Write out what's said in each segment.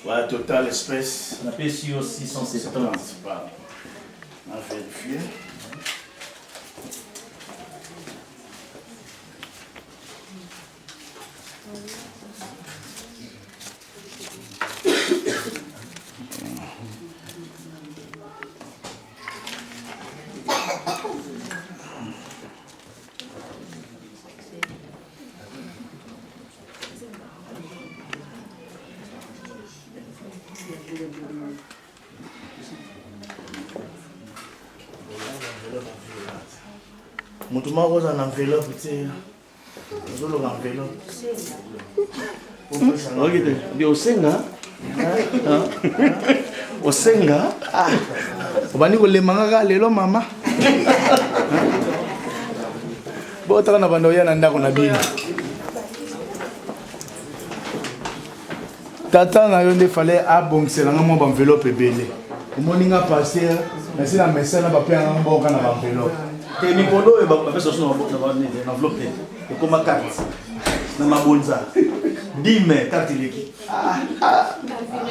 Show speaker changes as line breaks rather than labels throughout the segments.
Voilà, total espèce.
On appelle sur 670.
Voilà. On va vérifier. Muito mal usa na envelope, tia. Usa na envelope.
Olha, de Osenga. Osenga.
Obani kolemanga ka lelo mama. Botaka na bando ya na ndako na bino. Tata na yo nde fallait abongisela nga mwa ba envelope ebele. Omoni nga passer na sila message na ba pe nga mboka na ba envelope.
Et Mikolo et Bapesa sont dans l'enveloppe. Et comme ma carte. Dans ma bonza. Dis-moi, carte il est qui?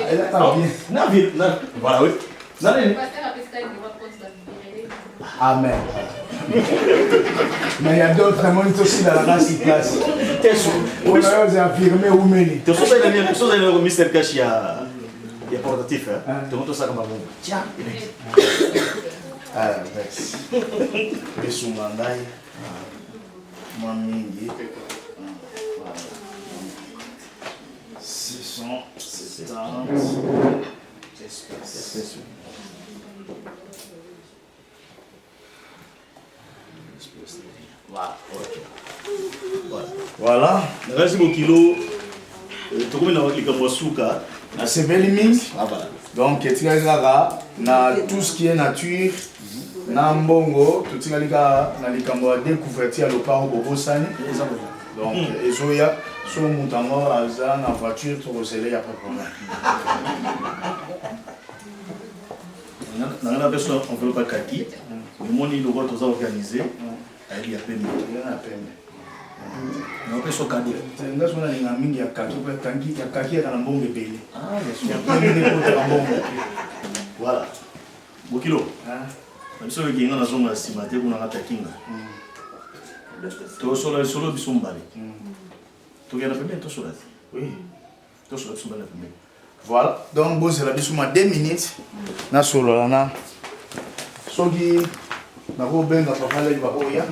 Elle a bien.
Voilà, oui.
Amen. Mais il y a d'autres mondes aussi dans la race qui classe.
T'es sûr?
On a affirmé ou mêlé.
T'es sûr que le Mr. Cash, il y a portatif. Tu montres ça comme un bon. Tiens, il est.
Ah, merci. Les sous-mandailles. Moi, mingi. 670 espèces. Voilà.
Merci beaucoup, kilo. Tu connais les Kamwasuka.
C'est belle
Ah, voilà.
donc, na tout ce qui est nature, na mbongo, tout ce qui est na découverte à l'opéra au Sani. Donc, Ezoya, sur mon tango, Aza, na voiture, tout au il n'y a pas de problème.
On a besoin d'un enveloppe kaki. Le monde il doit tout organiser. Il y a peine. On a besoin cadeau.
C'est là qu'on a les amis qui a kaki, kaki est dans le bon bébé.
Ah,
il y a plein de choses dans le bon.
Voilà. Bokilo. Même si on a zone à Simate, on a attaqué. Tu as solo bisumbali. Tu as la première, tu as
oui.
Tu as la première.
Voilà, donc bon, c'est la bisuma 2 minutes. Na solo là na. Sogi na ko benga pa pale ba oya.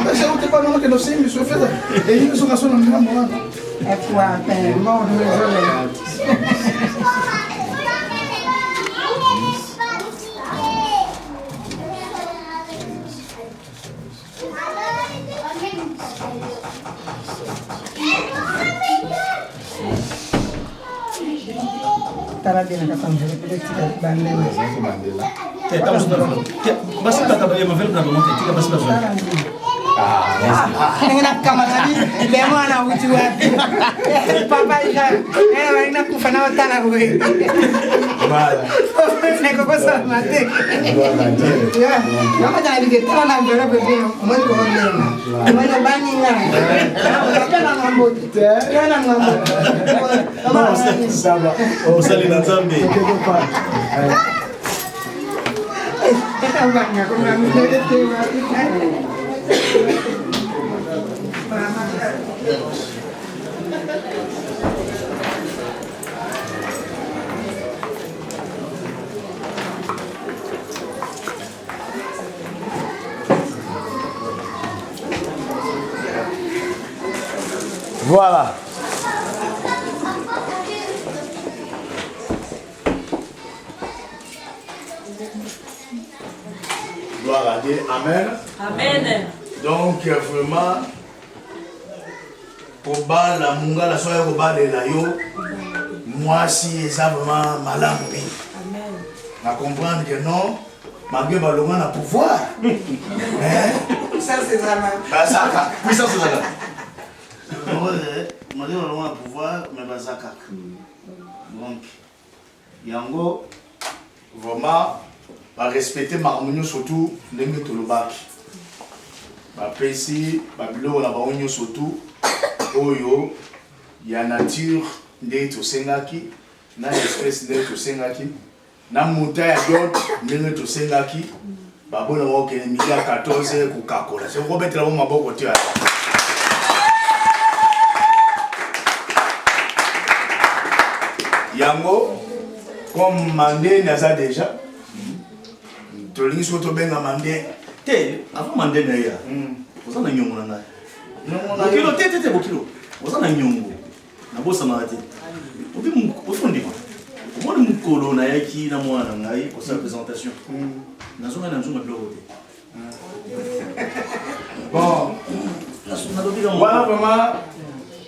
Mas eu tenho para que não sei, me sou feita. E eu sou gastou na minha mão.
É quatro, é bom, não é Estava bem na casa de bandeira.
Estamos na. Basta estar trabalhando, mas não vamos ter que passar para
Nina kama tadi lemo ana ujua papa ika era ina kufana watana wewe
Voilà.
Neko kwa sana mate ya kama tana bige tana na mbele bebe mmoja kwa mmoja mmoja bani ngara kana mambo yana mambo
Não,
Ça va.
o sali na Zambi.
Esta banga kuna mmoja tema
Voilà. Gloire à Dieu. Amen.
Amen.
Donc, vraiment, pour la munga la soirée pour la yo, moi si ça vraiment malin.
Amen.
À comprendre que non, malgré le a pouvoir.
Ça, c'est ça,
Bazaka. Puissance c'est ça. Malgré le a pouvoir, mais Bazaka. Donc, Yango, vraiment, va respecter Marmonio surtout, l'engue Tolobaki. Va péci, Babylone, la Baronio surtout, Oyo, il y a nature de Sengaki, na espèce de Sengaki, na montagne d'autres, de Sengaki, Babona Wok et Mika 14 Coca-Cola. C'est Robert Lavon Maboko Tia. Yango, comme Mandé Naza déjà, Tolini Soto Benga Mandé.
Avant Mandé Naya, vous en avez un monanga. Bokilo, tete, Bokilo. Vous en avez un nyongo. Na bossa marati. Obi mu ofundi ma. Moi le mukolo na yaki na mwana ngai pour sa présentation. Nazonga na nzunga bloco.
Bon, voilà vraiment,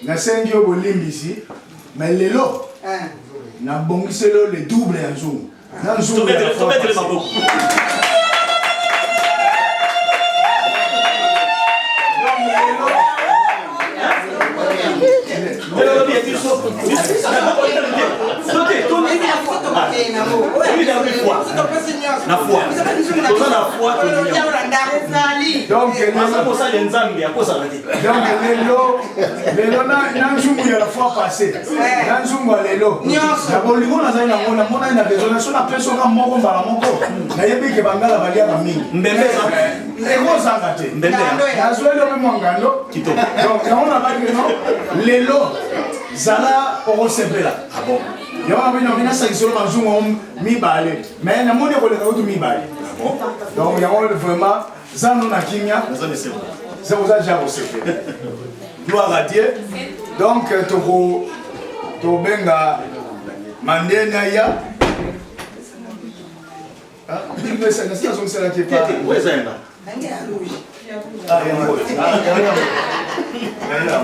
na sengi au ici, mais les lots, na bongiselo le double en zoom. Na zoom.
Faut mettre les maboko.
Donc, l'élo n'a nzungu ya la fois passée. N'a nzungu à l'élo. Na bolingo na zai na mona mona na besoin sur la personne comme moko mbala moko. Na yebi ke bangala balia ka mingi.
Mbembe.
Ego zangate.
Mbembe.
Na zwelo me mangando.
Kitoko.
Donc, on a pas que non. L'élo zala oro sepela. Ah bon. Yawa bino mina sa isolo manzungu mi balé. Mais na moni ko le ka mi balé. Donc, il y a vraiment ça nous a kimia. C'est pour ça que j'ai aussi fait. Gloire à Dieu. Donc, tu benga mandé naya. Ah, dis-moi ça, c'est là qui est pas.
Où est ça là?
Ah, il y a un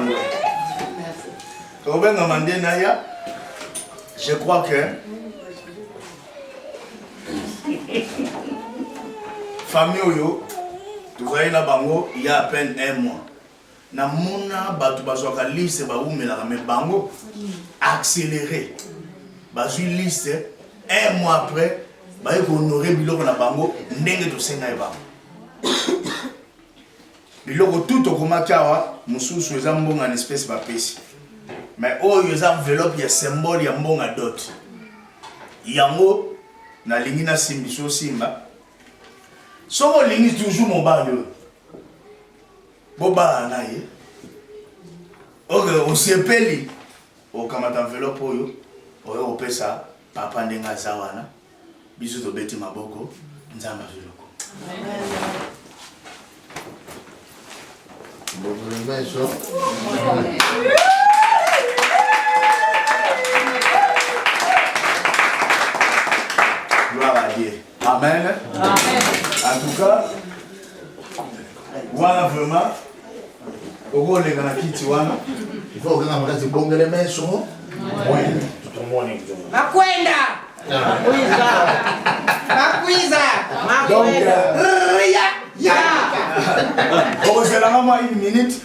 tu benga mandé naya. Je crois que famille Oyo, tu vois, il y a à peine un mois. Na mona batu bazwaka liste ba umela mais bango accéléré. Bazui liste un mois après ba honorer biloko na bango ndenge to senga ba. Biloko tout okomakawa mususu eza mbonga en espèce ba pesi. Mais oyo eza enveloppe ya symbole ya mbonga dot. Yango na lingi na simbiso simba. Soko lingi toujours mobile. Boba na ye. Ok, on sepeli. O kamata enveloppe oyo. Oyo opesa papa ndenga zawana. Biso to beti maboko. Nzamba ziloko. Gloire à Dieu. Amen. Amen. En tout cas, voilà vraiment. Au rôle de la kiti wana.
Il faut que nous fassions bon les mains sur nous. Oui, tout le monde est bon.
Makwenda. Makwiza.
Donc,
Ya.
on se la maman une minute.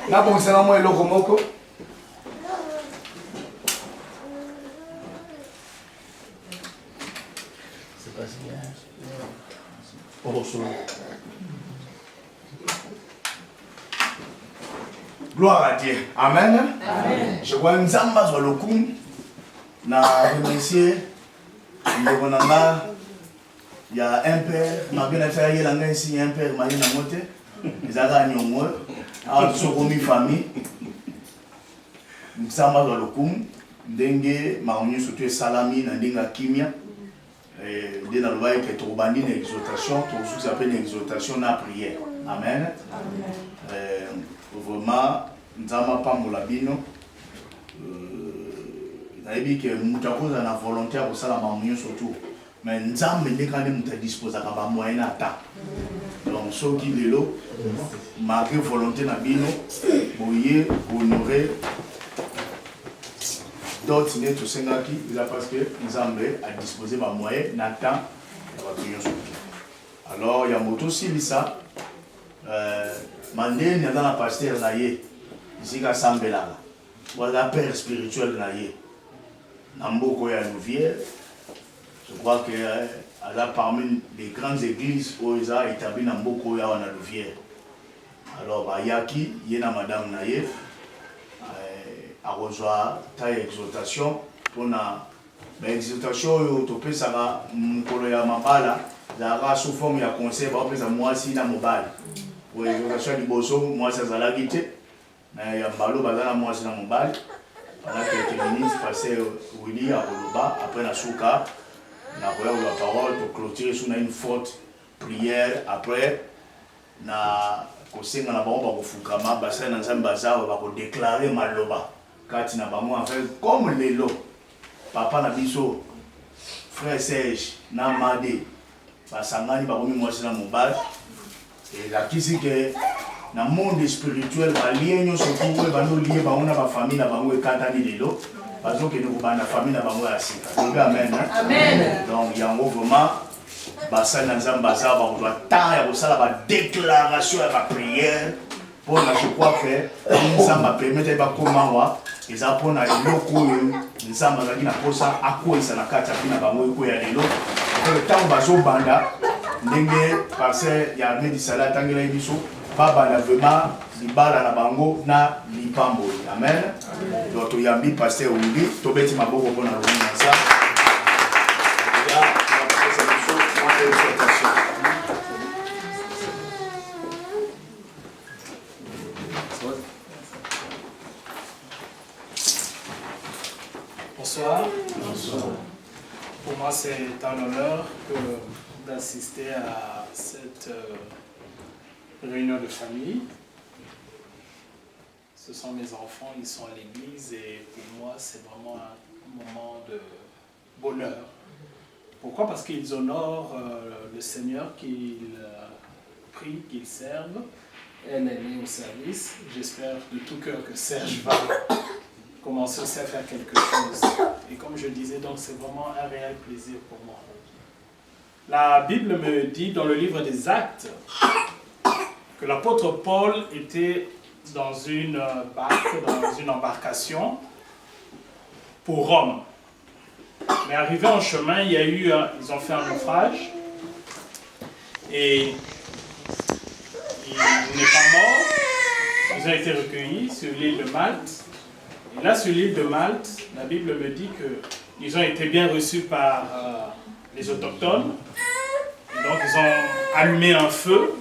Là, on se la maman et l'okomoko.
C'est pas si bien. On reçoit.
Gloire à Dieu. Amen. Amen. Je vois une zamba sur le coup. Na remercier. Il y a un père. Ma bien affaire, il y a un père. Ma bien à monter. Les araignées au moins. Alors, tous sont famille. Zamba sur le coup. Dengue, maroni surtout salami, n'indenga kimia. Dès dans le bail que tu as une exhortation, tu as une exhortation à prière. Amen. Vraiment, nzama pambola bino nayebi ke mutu akoza na volonté ya kosala makambo nyonso surtout mais nzambe nde kaka nde mutu adisposaka bamoyen na ata donc soki lelo marqué volonté na bino boye honoré d'autres nde tosengaki eza parce que nzambe adisposé bamoyen na temps ya bato nyonso alors ya moto osilisa mandeni aza na paster na ye esika asambelaka waza père spirituel na ye na mboka ya Louvière. Je crois que aza parmi les grandes églises où ils ont établi na mboka ya na Louvière. Alors bayaki ye na madame na ye akozwa ta exhortation pona exhortation oyo topesaka mokolo ya mabala ezalaka sous forme ya conseil baopesa mwasi na mobali po exhortation liboso mwasi azalaki te na ya mbalo baza na mwasi na mobali pendant quelques minutes passer Willy à Koloba après la souka na koya la parole pour clôturer sur une forte prière après na kosenga na bango ba kofukama basa na nzambe bazaba ba ko déclarer maloba kati na bango en fait comme lelo papa na biso frère Serge na Made basangani ba komi mwasi na mobali et la kisi que na monde spirituel ba lien nyonso tout bando lié bango na ba famille na bango ekatani lelo bazo ke no ba na famille na bango ya sika donc amen amen donc yango vraiment basa na nzamba za ba ko ta ya ko sala ba déclaration ya ba prière pour na je crois que nzamba permettre ba komawa eza pona eloko nzamba za kina posa akoisa na kati na bango ko ya lelo le temps bazo banda ndenge parce ya armée du salat tangela biso baba na vraiment libala na bango na lipambo amen donc to yambi pasteur Willy to beti maboko pona lona ça ya la présentation de l'exhortation.
Bonsoir. Bonsoir. Pour moi, c'est un honneur d'assister à cette réunion de famille. Ce sont mes enfants, ils sont à l'église et pour moi, c'est vraiment un moment de bonheur. Pourquoi? Parce qu'ils honorent le Seigneur, qu'ils prient, qu'ils servent. Elle est née au service. J'espère de tout cœur que Serge va commencer aussi à faire quelque chose. Et comme je disais, donc c'est vraiment un réel plaisir pour moi. La Bible me dit dans le livre des Actes que l'apôtre Paul était dans une barque, dans une embarcation pour Rome. Mais arrivé en chemin, ils ont fait un naufrage et il n'est pas mort. Ils ont été recueillis sur l'île de Malte. Et là, sur l'île de Malte, la Bible me dit qu'ils ont été bien reçus par les autochtones. Et donc, ils ont allumé un feu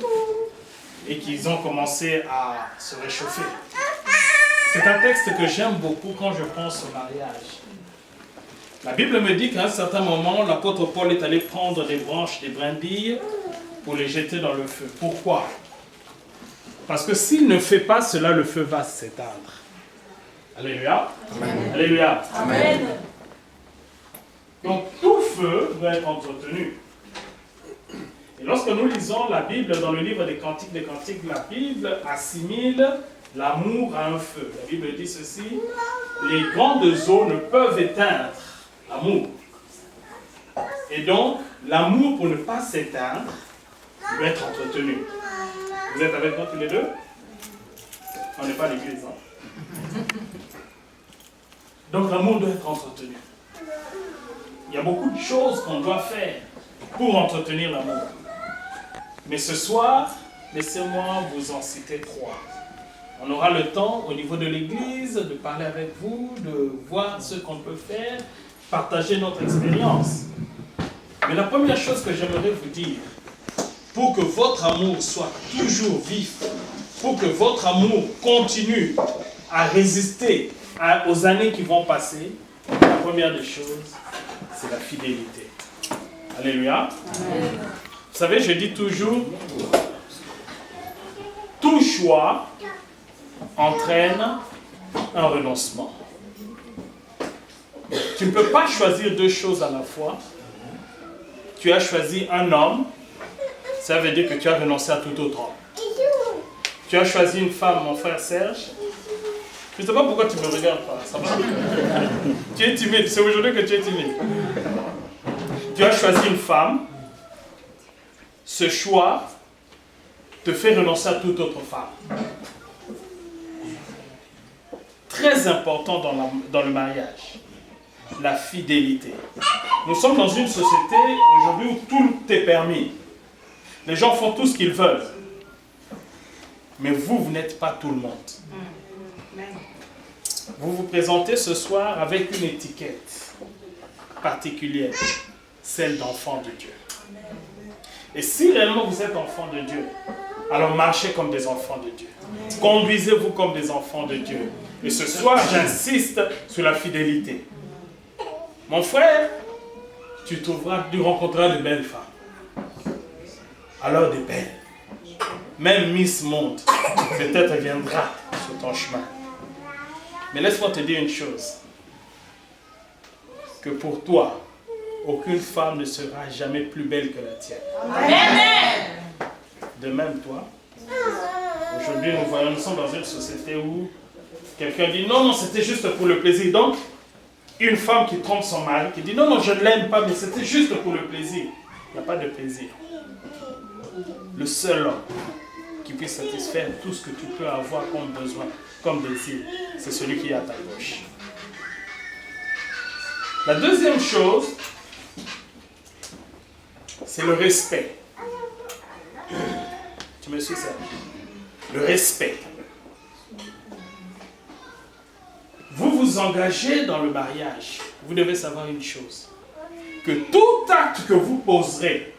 et qu'ils ont commencé à se réchauffer. C'est un texte que j'aime beaucoup quand je pense au mariage. La Bible me dit qu'à un certain moment, l'apôtre Paul est allé prendre des branches, des brindilles pour les jeter dans le feu. Pourquoi? Parce que s'il ne fait pas cela, le feu va s'éteindre. Alléluia. Amen. Alléluia. Amen. Donc tout feu doit être entretenu. Et lorsque nous lisons la Bible dans le livre des Cantiques, la Bible assimile l'amour à un feu. La Bible dit ceci: les grandes eaux ne peuvent éteindre l'amour. Et donc, l'amour, pour ne pas s'éteindre, doit être entretenu. Vous êtes avec moi tous les deux? On n'est pas à l'église, hein? Donc, l'amour doit être entretenu. Il y a beaucoup de choses qu'on doit faire pour entretenir l'amour. Mais ce soir, laissez-moi vous en citer 3. On aura le temps, au niveau de l'église, de parler avec vous, de voir ce qu'on peut faire, partager notre expérience. Mais la première chose que j'aimerais vous dire, pour que votre amour soit toujours vif, pour que votre amour continue à résister aux années qui vont passer, la première des choses, c'est la fidélité. Alléluia. Amen. Vous savez, je dis toujours, tout choix entraîne un renoncement. Tu ne peux pas choisir deux choses à la fois. Tu as choisi un homme, ça veut dire que tu as renoncé à tout autre homme. Tu as choisi une femme, mon frère Serge. Je ne sais pas pourquoi tu me regardes pas, ça va? Tu es timide, c'est aujourd'hui que tu es timide. Tu as choisi une femme. Ce choix te fait renoncer à toute autre femme. Très important dans le mariage, la fidélité. Nous sommes dans une société aujourd'hui où tout est permis. Les gens font tout ce qu'ils veulent. Mais vous n'êtes pas tout le monde. Vous vous présentez ce soir avec une étiquette particulière, celle d'enfant de Dieu. Et si réellement vous êtes enfant de Dieu, alors marchez comme des enfants de Dieu. Conduisez-vous comme des enfants de Dieu. Et ce soir, j'insiste sur la fidélité. Mon frère, tu rencontreras de belles femmes. Alors des belles. Même Miss Monde, peut-être viendra sur ton chemin. Mais laisse-moi te dire une chose. Que pour toi, aucune femme ne sera jamais plus belle que la tienne.
Amen.
De même, toi. Aujourd'hui, nous sommes dans une société où quelqu'un dit non, non, c'était juste pour le plaisir. Donc, une femme qui trompe son mari, qui dit non, non, je ne l'aime pas, mais c'était juste pour le plaisir. Il n'y a pas de plaisir. Le seul homme qui puisse satisfaire tout ce que tu peux avoir comme besoin, comme désir, c'est celui qui est à ta gauche. La deuxième chose, c'est le respect. Tu me suis, Serge? Le respect. Vous vous engagez dans le mariage, vous devez savoir une chose, que tout acte que vous poserez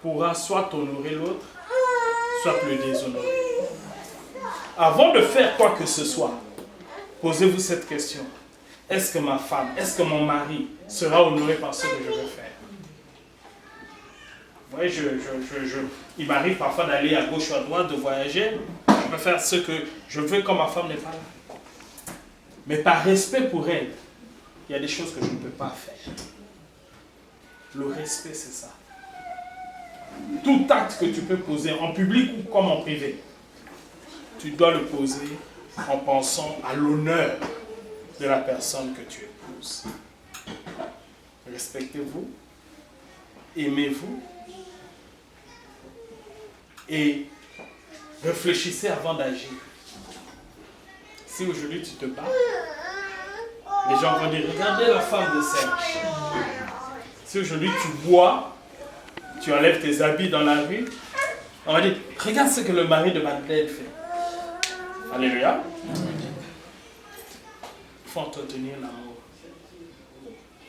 pourra soit honorer l'autre, soit le déshonorer. Avant de faire quoi que ce soit, posez-vous cette question. Est-ce que ma femme, est-ce que mon mari sera honoré par ce que je veux faire? Vous voyez, il m'arrive parfois d'aller à gauche ou à droite, de voyager. Je peux faire ce que je veux quand ma femme n'est pas là. Mais par respect pour elle, il y a des choses que je ne peux pas faire. Le respect, c'est ça. Tout acte que tu peux poser en public ou comme en privé, tu dois le poser en pensant à l'honneur de la personne que tu épouses. Respectez-vous, aimez-vous et réfléchissez avant d'agir. Si aujourd'hui tu te bats, les gens vont dire regardez la femme de Serge. Si aujourd'hui tu bois, tu enlèves tes habits dans la rue, on va dire regarde ce que le mari de Madeleine fait. Alléluia. Il faut entretenir l'amour.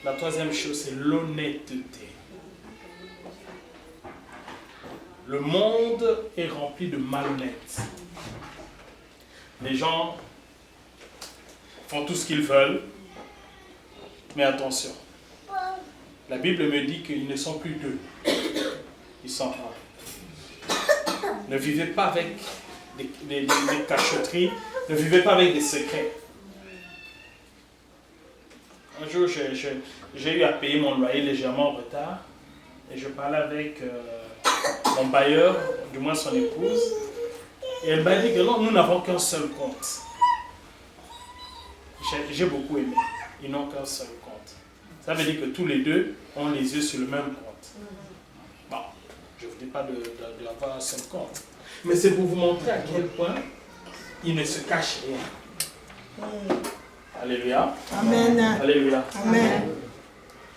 La troisième chose, c'est l'honnêteté. Le monde est rempli de malhonnêtes. Les gens font tout ce qu'ils veulent, mais attention. La Bible me dit qu'ils ne sont plus deux. Ils sont un. Ne vivez pas avec des cachotteries, ne vivez pas avec des secrets. Un jour, j'ai eu à payer mon loyer légèrement en retard et je parlais avec mon bailleur, du moins son épouse, et elle m'a dit que non, nous n'avons qu'un seul compte. J'ai beaucoup aimé. Ils n'ont qu'un seul compte. Ça veut dire que tous les deux ont les yeux sur le même compte. Bon, je ne vous dis pas d'avoir un seul compte. Mais c'est pour vous montrer à quel point il ne se cache rien. Alléluia.
Amen.
Alléluia.
Amen.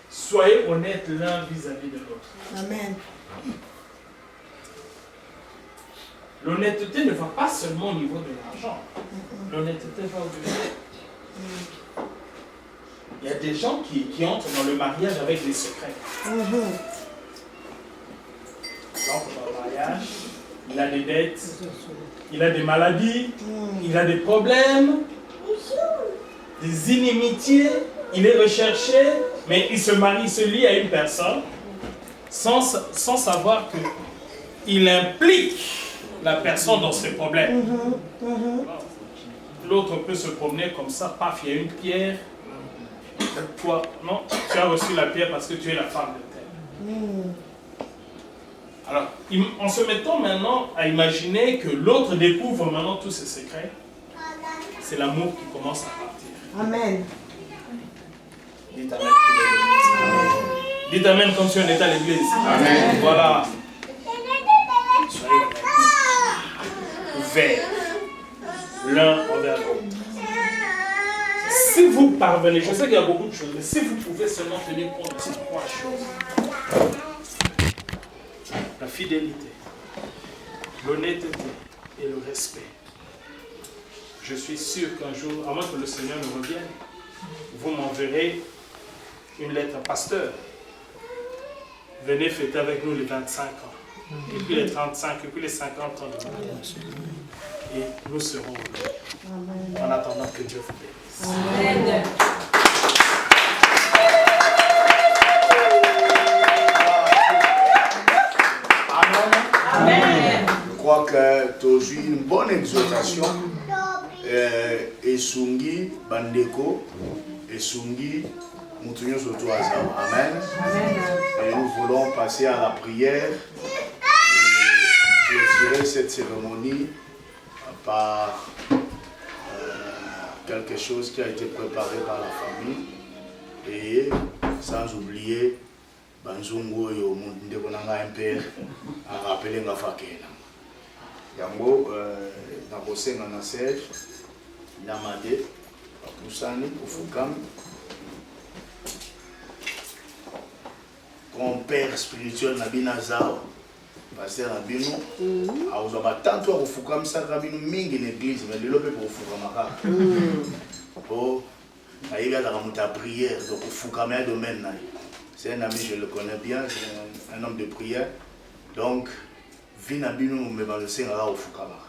Soyez honnêtes l'un vis-à-vis de l'autre.
Amen.
L'honnêteté ne va pas seulement au niveau de l'argent. L'honnêteté va au-delà. Il y a des gens qui entrent dans le mariage avec des secrets. Donc, dans le mariage, il a des dettes, il a des maladies, il a des problèmes, des inimitiés, il est recherché, mais il se marie, il se lie à une personne sans savoir qu'il implique la personne dans ses problèmes. L'autre peut se promener comme ça, paf, il y a une pierre. Toi, non, tu as reçu la pierre parce que tu es la femme de terre. Alors, en se mettant maintenant à imaginer que l'autre découvre maintenant tous ses secrets, c'est l'amour qui commence à partir.
Amen.
Dites Amen. Dites Amen comme si on était à l'église. Amen. Voilà. Soyez ouverts l'un envers l'autre. Si vous parvenez, je sais qu'il y a beaucoup de choses, mais si vous pouvez seulement tenir compte de ces trois choses, la fidélité, l'honnêteté et le respect, je suis sûr qu'un jour, à moins que le Seigneur ne revienne, vous m'enverrez une lettre à pasteur. Venez fêter avec nous les 25 ans, et puis les 35, et puis les 50 ans. Et nous serons heureux. En attendant que Dieu vous bénisse. Amen.
Amen. Je crois que tu as eu une bonne exhortation. Et Sungi, Bandeko, et Sungi, Moutounio surtout Azam. Amen. Et nous voulons passer à la prière et clôturer cette cérémonie par quelque chose qui a été préparé par la famille et sans oublier Banzungo et Ndebonanga Impère à rappeler la Fakena. Yango, Nabosenga Nasej, Namade, Poussani, Oufukam, grand-père spirituel Nabinazao. Pasteur Rabino, nous avons tant de Fukam, ça Rabino Ming en église, mais le lobby pour Fukamaka. Oh, il y a la prière, donc Fukam est un domaine. C'est un ami, je le connais bien, c'est un homme de prière. Donc, Vinabino, mais dans le Sénat au Fukama.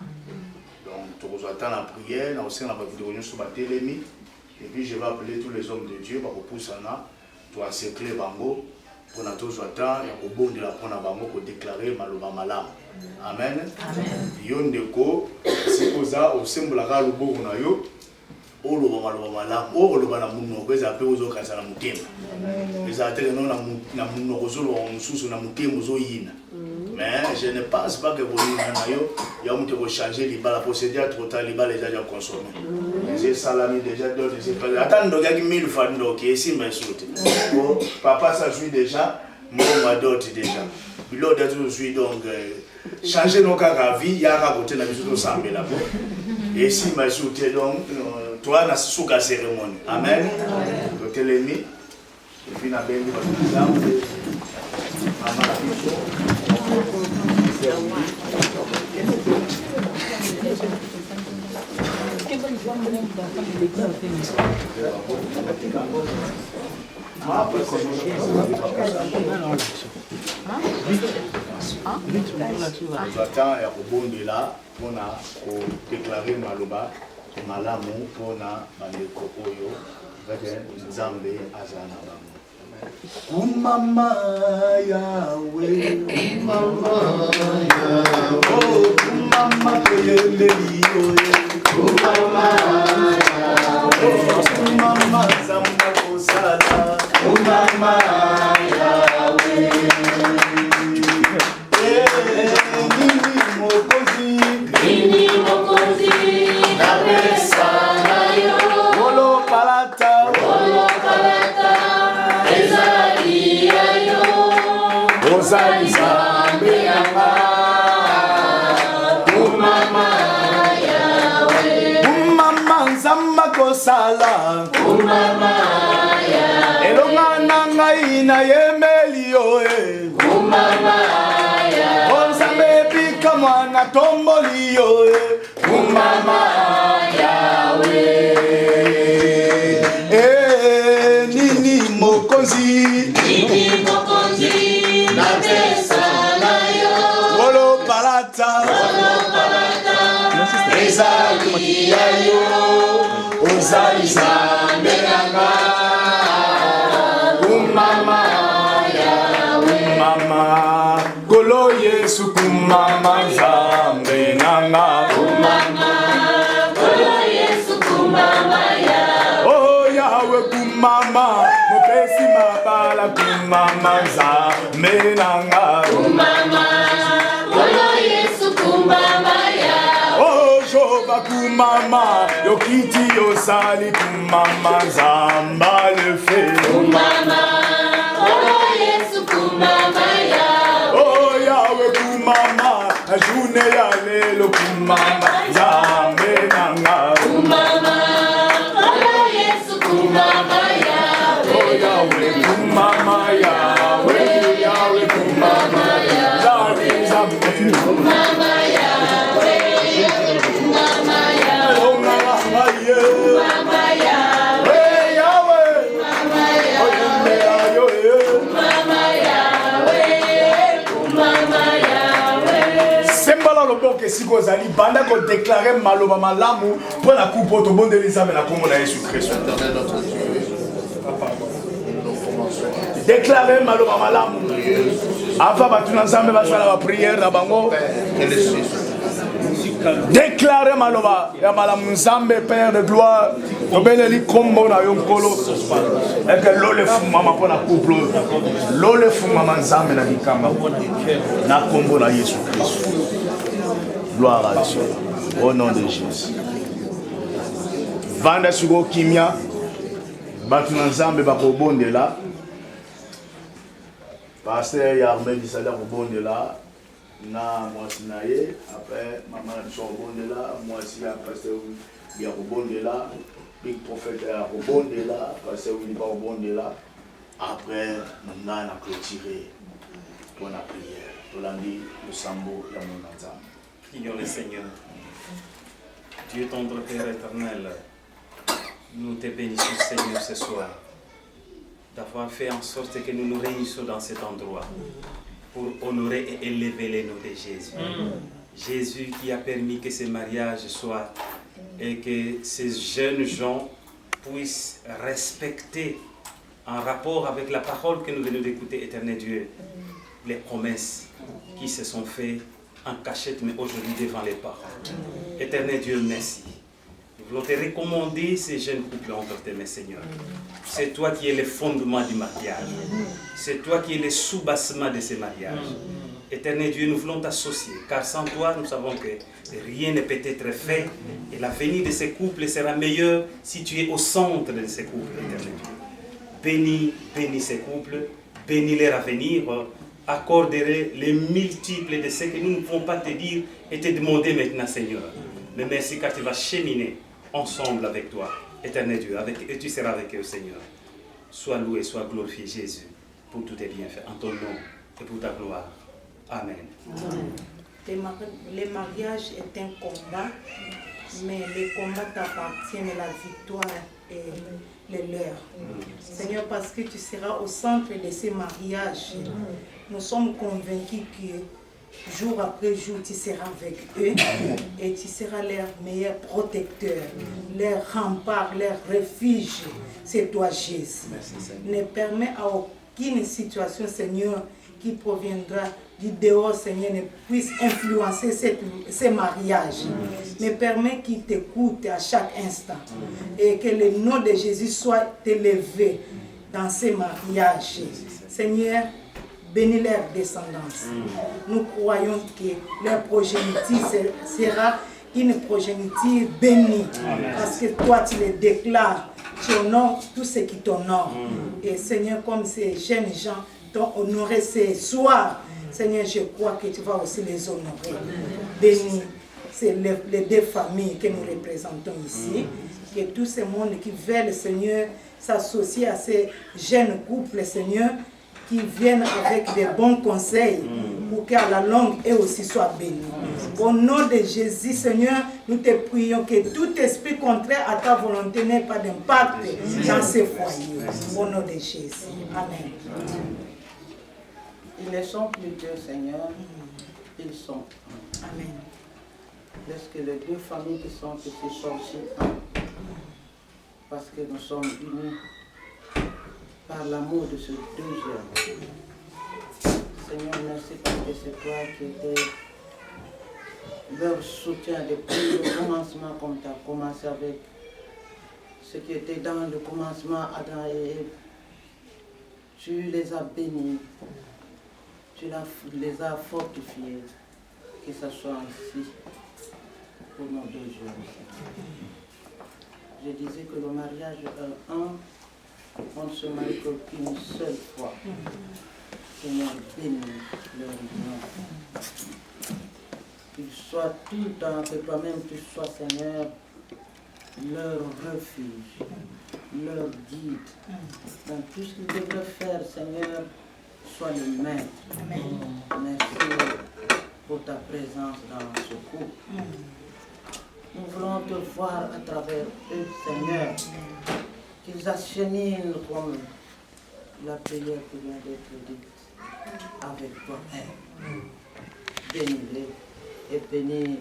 Donc, nous attendons la prière, nous avons la vidéo sur la télémie, et puis je vais appeler tous les hommes de Dieu, pour pousser là, pour encercler Bango. Pour nous tous attendre, il y a un de la prendre pour déclarer Maloba Malam. Amen. Yondeko, c'est pour ça au symbole de la Lubo na yo, au Loba Maloba Malam, au Loba na Muno, que ça peut aux autres quand na mutem. Les athlètes non na Muno Rosolo on sous na mutem aux oyin. Mais je ne pense pas que vous na yo, il y a un qui changer les balles procédure trop tard les balles déjà consommées. J'ai salami déjà d'autres c'est pas. Attends donc il y a 1000 fois donc ici mais sauté. Bon, papa ça joue déjà. Moi, ma dot déjà. Bilo d'être aujourd'hui donc changer nos cas vie, il y a raconté la vie de Sambé là-bas. Et si ma sauté donc toi na souka cérémonie. Amen. Donc l'ennemi et puis na béni votre âme. Maman J'attends et rebondir là pour déclarer Maloba Malamu pour Bandeko Oyo avec Nzambe Azana Bamu. Mama Yahweh, Mama Yahweh, oh Mama Yahweh, Mama Yahweh, Mama Zamba Kosala, Mama Yahweh. Nini mokozi na pesa na yo Wolo palata ezali ya yo Ozali Nzambe yanga Umama Yahweh Umama Nzamba kosala Umama Yahweh Elonga na ngai na yemeli yo Umama Mwana tomboli yo Umama Yahweh Nini mokonzi na pesa na yo Wolo palata ezali ya yo Ozali Nzambe yanga Umama Yahweh Umama Kolo Yesu kumama Nzambe kumama mopesi mabala kumama nzambe nanga
Kumama, Kolo Yesu kumama ya.
oh Jehova kumama yokiti yosali kumama nzamba le fe
Kumama, Kolo Yesu kumama ya.
oh Yahweh kumama ajune ya lelo kumama nzambe nanga
Kumama, Kolo Yesu kumama ya.
oh Yahweh kumama Yahweh Yahweh kumama Yahweh nzambe
Kumama ya. Kumama ya.
oh mama ye
Kumama ya.
hey Yahweh
Kumama ya.
oh yumbe yo ye
Kumama ya. Kumama ya.
sembala loboko esika ozali banda kodeklare maloba malamu mpo na kupo tobondeli nzambe na kombo na Yesu Kristo déclarer maloba malamu avant bato na nzambe basala bapriere na bango déclarer maloba ya malamu nzambe père de gloire tobeleli kombo na yo nkolo eke lole fumama mpo na couple lole fumama nzambe na likamba na kombo na Yesu Kristo gloire à Dieu au nom de Jésus vanda siko kimia bato na nzambe bakobondela pasteur Yarmel Bisala kobondela na mwasi na ye après mama na biso kobondela mwasi ya pasteur ya kobondela big prophète ya kobondela pasteur Willy ba kobondela après nanga na clôturer pour la prière tolandi losambo ya mona nzambe.
Prions le Seigneur. Dieu tendre Père éternel, nous te bénissons Seigneur ce soir d'avoir fait en sorte que nous nous réunissons dans cet endroit pour honorer et élever les noms de Jésus. Jésus qui a permis que ce mariage soit et que ces jeunes gens puissent respecter en rapport avec la parole que nous venons d'écouter, éternel Dieu, les promesses qui se sont faites en cachette, mais aujourd'hui devant les parents. Éternel Dieu, merci. Nous voulons te recommander ces jeunes couples entre tes mains, Seigneur. C'est toi qui es le fondement du mariage. C'est toi qui es le soubassement de ce mariage. Éternel Dieu, nous voulons t'associer, car sans toi, nous savons que rien ne peut être fait. Et l'avenir de ces couples sera meilleur si tu es au centre de ces couples, éternel Dieu. Bénis, bénis ces couples, bénis leur avenir, accorderai les multiples de ce que nous ne pouvons pas te dire et te demander maintenant, Seigneur. Mais merci car tu vas cheminer ensemble avec toi, éternel Dieu, et tu seras avec eux, Seigneur. Sois loué, sois glorifié, Jésus, pour tous tes bienfaits, en ton nom et pour ta gloire. Amen.
Le mariage est un combat, mais les combats t'appartiennent, mais la victoire est le leur. Seigneur, parce que tu seras au centre de ces mariages, nous sommes convaincus que jour après jour, tu seras avec eux et tu seras leur meilleur protecteur, leur rempart, leur refuge. C'est toi, Jésus. Ne permets à aucune situation, Seigneur, qui proviendra du dehors, Seigneur, ne puisse influencer ces mariages. Mais permets qu'ils t'écoutent à chaque instant. Et que le nom de Jésus soit élevé dans ces mariages. Seigneur, bénis leur descendance. Nous croyons que leur progéniture sera une progéniture bénie. Parce que toi, tu les déclares. Tu honores tout ce qui t'honore. Et Seigneur, comme ces jeunes gens t'ont honoré ce soir, Seigneur, je crois que tu vas aussi les honorer. Bénis les deux familles que nous représentons ici. Que tout ce monde qui veulent, Seigneur, s'associer à ces jeunes couples, Seigneur, qui viennent avec des bons conseils pour qu'à la longue, eux aussi soient bénis. Au nom de Jésus, Seigneur, nous te prions que tout esprit contraire à ta volonté n'ait pas d'impact dans ces foyers. Au nom de Jésus. Amen.
Ils ne sont plus deux, Seigneur. Ils sont.
Amen.
Laisse que les deux familles qui sont aussi un. Parce que nous sommes unis par l'amour de ces deux jeunes. Seigneur, merci parce que c'est toi qui étais leur soutien depuis le commencement, comme tu as commencé avec ce qui était dans le commencement, Adam et Ève. Tu les as bénis, tu les as fortifiés, que ce soit ainsi pour nos 2 jours. Je disais que le mariage est on ne se marie qu'une seule fois. Seigneur, bénis leur union. Qu'ils soient tout le temps, que toi-même tu sois, Seigneur, leur refuge, leur guide. Dans tout ce qu'ils devraient faire, Seigneur, sois le maître. Merci pour ta présence dans ce couple. Nous voulons te voir à travers eux, Seigneur, qu'ils acheminent comme la prière qui vient d'être dite avec toi-même. Bénis-les et bénis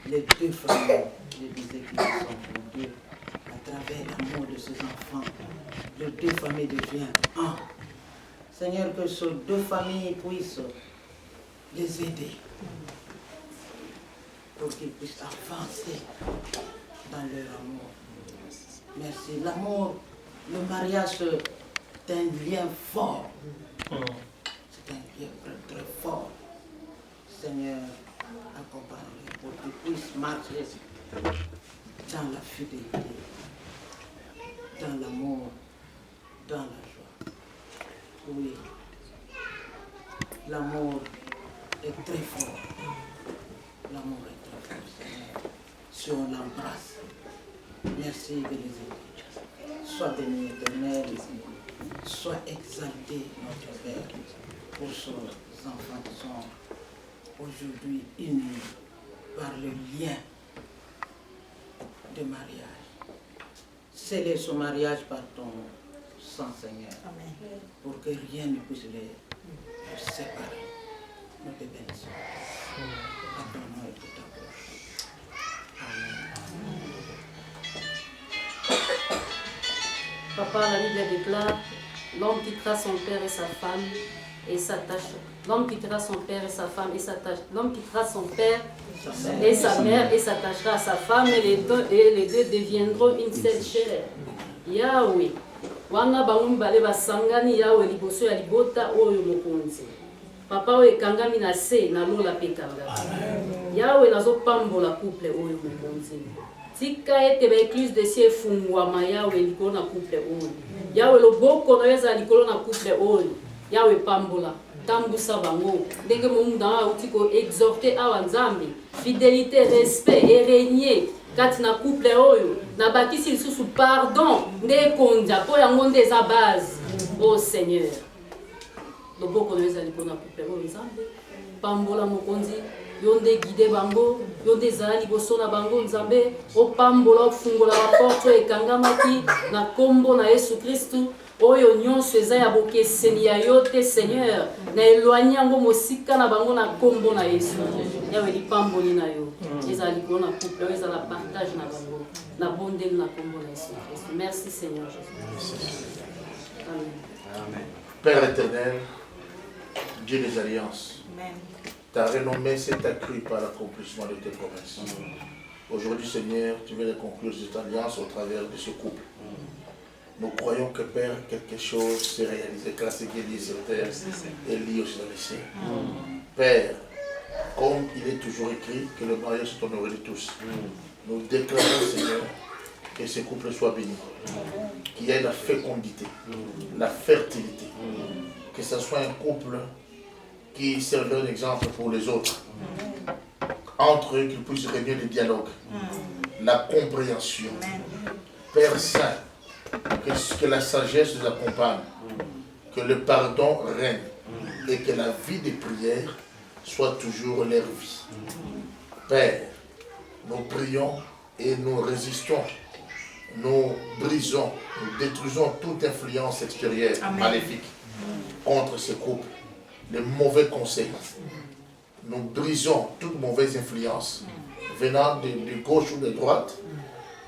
les 2 familles, je disais qu'ils sont pour Dieu, à travers l'amour de ces enfants. Les 2 familles deviennent un. Seigneur, que ces 2 familles puissent les aider pour qu'ils puissent avancer dans leur amour. Merci. L'amour, le mariage, c'est un lien fort. C'est un lien très, très fort. Seigneur, accompagne-les pour qu'ils puissent marcher dans la fidélité, dans l'amour, dans la joie. Oui, l'amour est très fort. L'amour est très fort, Seigneur. Si on l'embrasse, merci de les aider. Sois béni, Éternel, sois exalté, notre Père, pour ces enfants qui sont aujourd'hui unis par le lien de mariage. Scellez ce mariage par ton sang, Seigneur, pour que rien ne puisse les séparer. Nous te bénissons. À ton nom et pour ta bouche. Amen.
Papa, la Bible déclare, l'homme quittera son père et sa femme et s'attache. L'homme quittera son père et sa femme et s'attache. L'homme quittera son père et sa mère et s'attachera à sa femme et les deux deviendront une seule chair. Yahweh. Wana bangu bale basangani Yahweh liboso ya libota oyo mokonzi. Papa oyo ekangami na se na lola pekanga. Yahweh nazopambola couple oyo mokonzi. Tika ete ba église de sie fungwama Yahweh likolo na couple oyo. Yahweh loboko na yeza likolo na couple oyo. Yahweh pambola tambusa bango ndenge munda utiko exhorter awa nzambe fidélité respect et régner kati na couple oyo na bakisi lisusu pardon nde konja po yango nde eza base. Oh Seigneur, loboko na yeza likolo na couple oyo nzambe pambola mokonzi yo nde guide bango yo nde ezala liboso na bango nzambe opambola ofungola baporte oyo ekangamaki na kombo na Yesu Kristu oyo nyonso eza ya bokeseni ya yo te Seigneur na éloigné yango mosika na bango na kombo na Yesu. Yawe lipamboli na yo ezala likolo na couple oyo ezala partage na bango na bondeli na kombo na Yesu Kristu. Merci Seigneur Jésus. Amen.
Amen. Père éternel, Dieu des alliances, ta renommée s'est accrue par l'accomplissement de tes promesses. Aujourd'hui, Seigneur, tu veux conclure cette alliance au travers de ce couple. Nous croyons que, Père, quelque chose s'est réalisé, car ce qui est lié sur terre est lié aussi dans les cieux. Père, comme il est toujours écrit que le mariage est honoré de tous, nous déclarons, Seigneur, que ce couple soit béni, qu'il y ait la fécondité, la fertilité, que ce soit un couple qui servira d'exemple pour les autres. Entre eux, qu'ils puissent régner le dialogue, la compréhension. Père Saint, que la sagesse nous accompagne, que le pardon règne et que la vie des prières soit toujours leur vie. Père, nous prions et nous résistons, nous brisons, nous détruisons toute influence extérieure maléfique contre ce couple, les mauvais conseils. Nous brisons toute mauvaise influence venant de gauche ou de droite.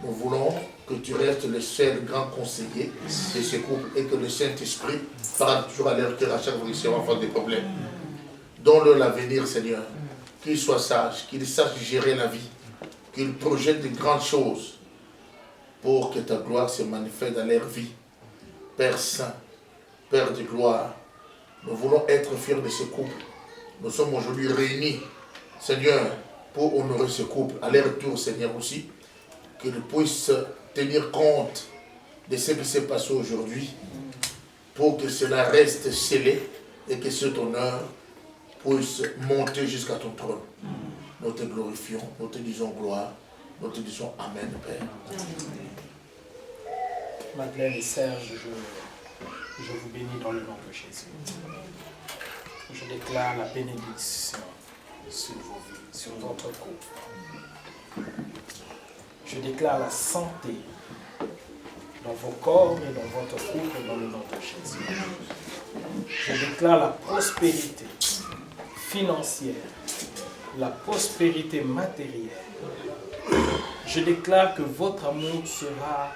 Nous voulons que tu restes le seul grand conseiller de ce couple et que le Saint-Esprit parle toujours à leur cœur à chaque fois qu'ils seront face des problèmes. Donne-leur l'avenir, Seigneur. Qu'ils soient sages, qu'ils sachent gérer la vie, qu'ils projettent de grandes choses pour que ta gloire se manifeste dans leur vie. Père Saint, Père de gloire, nous voulons être fiers de ce couple. Nous sommes aujourd'hui réunis, Seigneur, pour honorer ce couple. À leur tour, Seigneur, aussi, qu'ils puissent tenir compte de ce qui s'est passé aujourd'hui, pour que cela reste scellé et que cet honneur puisse monter jusqu'à ton trône. Nous te glorifions, nous te disons gloire, nous te disons Amen, Père.
Madeleine et Serge, je vous bénis dans le nom de Jésus. Je déclare la bénédiction sur vos vies, sur votre couple. Je déclare la santé dans vos corps et dans votre couple dans le nom de Jésus. Je déclare la prospérité financière, la prospérité matérielle. Je déclare que votre amour sera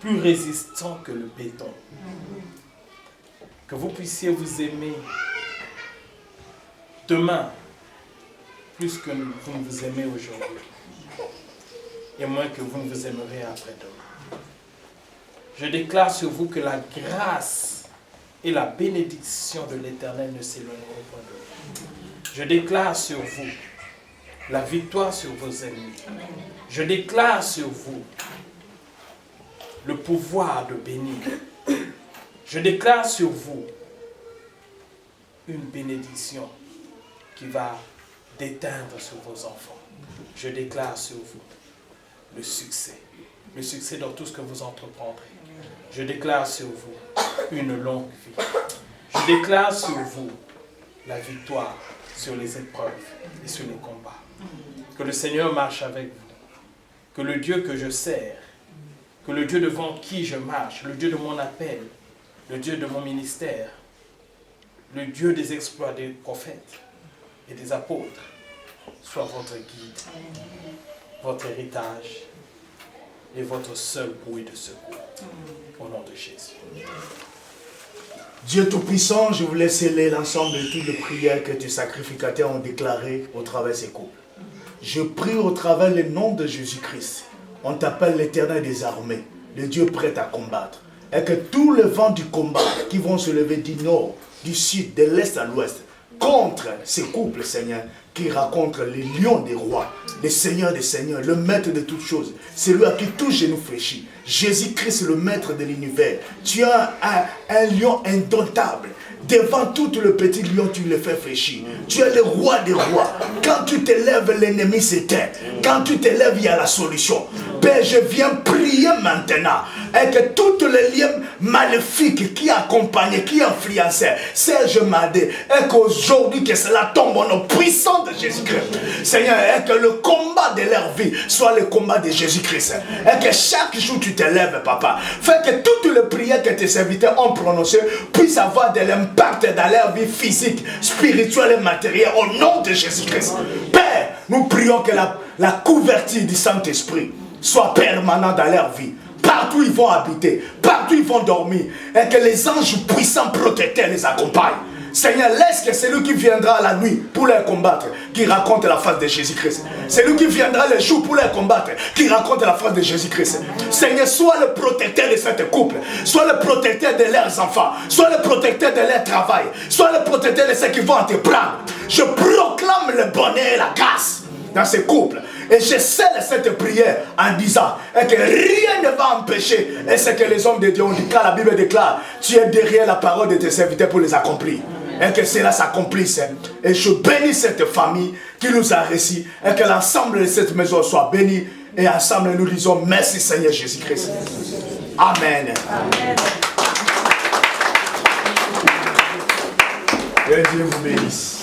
plus résistant que le béton. Que vous puissiez vous aimer demain plus que vous ne vous aimez aujourd'hui. Et moins que vous ne vous aimerez après-demain. Je déclare sur vous que la grâce et la bénédiction de l'Éternel ne s'éloigneront pas de vous. Je déclare sur vous la victoire sur vos ennemis. Je déclare sur vous le pouvoir de bénir. Je déclare sur vous une bénédiction qui va déteindre sur vos enfants. Je déclare sur vous le succès dans tout ce que vous entreprendrez. Je déclare sur vous une longue vie. Je déclare sur vous la victoire sur les épreuves et sur les combats. Que le Seigneur marche avec vous. Que le Dieu que je sers, que le Dieu devant qui je marche, le Dieu de mon appel, le Dieu de mon ministère, le Dieu des exploits des prophètes et des apôtres, soit votre guide, votre héritage et votre seul bouée de secours. Au nom de Jésus.
Dieu Tout-Puissant, je vous laisse sceller l'ensemble de toutes les prières que tes sacrificateurs ont déclarées au travers de ces couples. Je prie au travers le nom de Jésus-Christ. On t'appelle l'Éternel des armées, le Dieu prêt à combattre. Et que tous les vents du combat qui vont se lever du nord, du sud, de l'est à l'ouest, contre ces couples, Seigneur, qui racontent les lions des rois, les seigneurs des seigneurs, le maître de toutes choses, celui à qui tout genou fléchit, Jésus-Christ, le maître de l'univers. Tu as un lion indomptable. Devant tout le petit lion, tu le fais fléchir. Tu es le roi des rois. Quand tu te lèves, l'ennemi s'éteint. Quand tu te lèves, il y a la solution. Père, je viens prier maintenant et que toutes les liens maléfiques qui accompagnent, qui influençaient Serge Madé, et qu'aujourd'hui que cela tombe au nom puissant de Jésus-Christ. Seigneur, et que le combat de leur vie soit le combat de Jésus-Christ. Et que chaque jour tu te lèves, papa. Fais que toutes les prières que tes serviteurs ont prononcées puissent avoir de l'impact dans leur vie physique, spirituelle et matérielle au nom de Jésus-Christ. Père, nous prions que la couverture du Saint-Esprit soit permanente dans leur vie. Partout ils vont habiter, partout ils vont dormir, et que les anges puissants protecteurs les accompagnent. Seigneur, laisse que celui qui viendra la nuit pour les combattre, qui raconte la face de Jésus-Christ. Celui qui viendra le jour pour les combattre, qui raconte la face de Jésus-Christ. Seigneur, sois le protecteur de cette couple, sois le protecteur de leurs enfants, sois le protecteur de leur travail, sois le protecteur de ceux qui vont entreprendre. Je proclame le bonheur et la grâce dans ces couples. Et je scelle cette prière en disant que rien ne va empêcher. Et c'est que les hommes de Dieu ont dit, car la Bible déclare, tu es derrière la parole de tes serviteurs pour les accomplir. Et que cela s'accomplisse. Et je bénis cette famille qui nous a réussi. Et que l'ensemble de cette maison soit béni. Et ensemble nous disons merci Seigneur Jésus-Christ. Amen. Amen. Que Dieu vous bénisse.